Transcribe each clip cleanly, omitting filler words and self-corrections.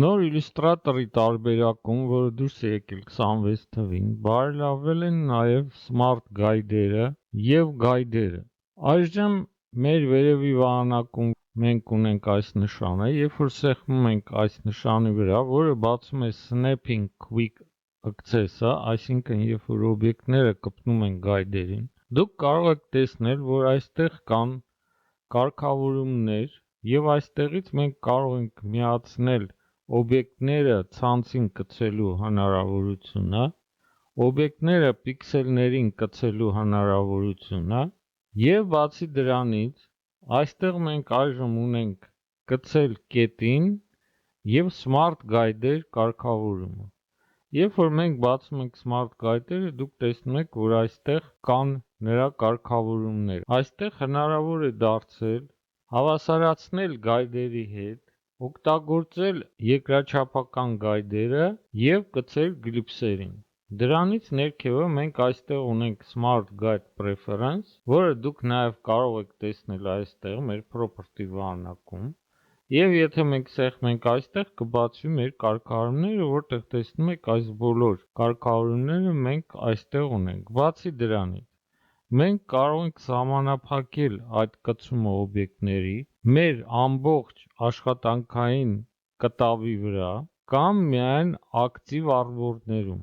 Նոր իլյուստրատորի տարբերակում, որը դուրս է եկել 26 թվին, բարելավվել են նաև Smart Guide-երը և Guide-երը։ Այժմ մեր վերևի վահանակում մենք ունենք այս նշանը, երբ որ սեղմում ենք այս նշանի վրա, որը բացում է Snapping Quick Access-ը, այսինքն երբ որ օբյեկտները կպնում են գայդերին, դուք կարող եք տեսնել, որ այստեղ կան կարգավորումներ և այստեղից մենք կարող ենք միացնել օբյեկտները ցանցին կցելու հնարավորությունը, օբյեկտները պիքսելներին կցելու հնարավորությունը և բացի դրանից այստեղ մենք այժմ ունենք կցել կետին և Smart Guide-եր կարգավորումը։ Երբ որ մենք բացում ենք Smart Guide-երը, դուք տեսնում եք, որ այստեղ կան նրա կարգավորումները։ Այստեղ հնարավոր է դարձել հավասարացնել գայդերի հետ, օգտագործել երկրաչափական գայդերը և կցել գլիպսերին։ Դրանից ներքևը մենք այստեղ ունենք Smart Guide Preference, որը դուք նաև կարող եք տեսնել այստեղ մեր Property վահանակում։ Եվ եթե մենք սեղմենք այստեղ, կբացվի մեր կարգավորումները, որտեղ տեսնում եք այս բոլոր կարգավորումները մենք այստեղ ունենք։ Բացի դրանից, մենք կարող ենք սահմանափակել այդ կցումը օբյեկտների մեր ամբողջ աշխատանքային կտավի վրա կամ միայն ակտիվ արմորներում։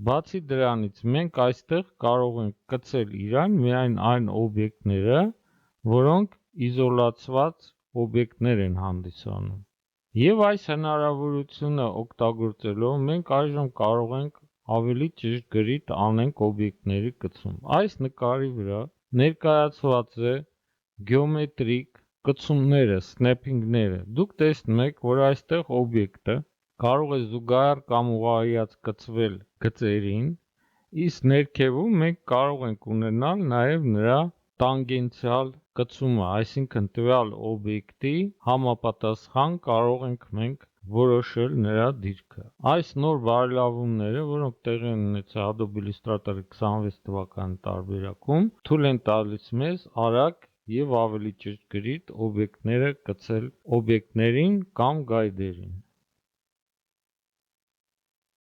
Բացի դրանից, մենք այստեղ կարող ենք կցել իրան միայն այն օբյեկտները, որոնք իզոլացված օբյեկտներ են հանդիսանում։ Եվ այս հնարավորությունը օգտագործելով մենք այժմ կարող ենք ավելի ճշգրիտ անենք օբյեկտների կցում։ Այս նկարի վրա ներկայացված է գեոմետրիկ կցումները, սնեփինգները։ Դուք տեսնում եք, որ այստեղ օբյեկտը կարող է զուգահեռ կամ ուղղահայաց կցվել գծերին, իսկ ներքևում մենք կարող ենք ունենալ նաև նրա տանգենցիալ կցումը, այսինքն տվյալ օբյեկտի համապատասխան կարող ենք մենք որոշել նրա դիրքը։ Այս նոր բարելավումները, որոնք տեղի են ունեցել Adobe Illustrator 26 թվականի տարբերակում, թույլ են տալիս մեզ արագ և ավելի ճշգրիտ օբյեկտները կցել օբյեկտներին կամ գայդերին։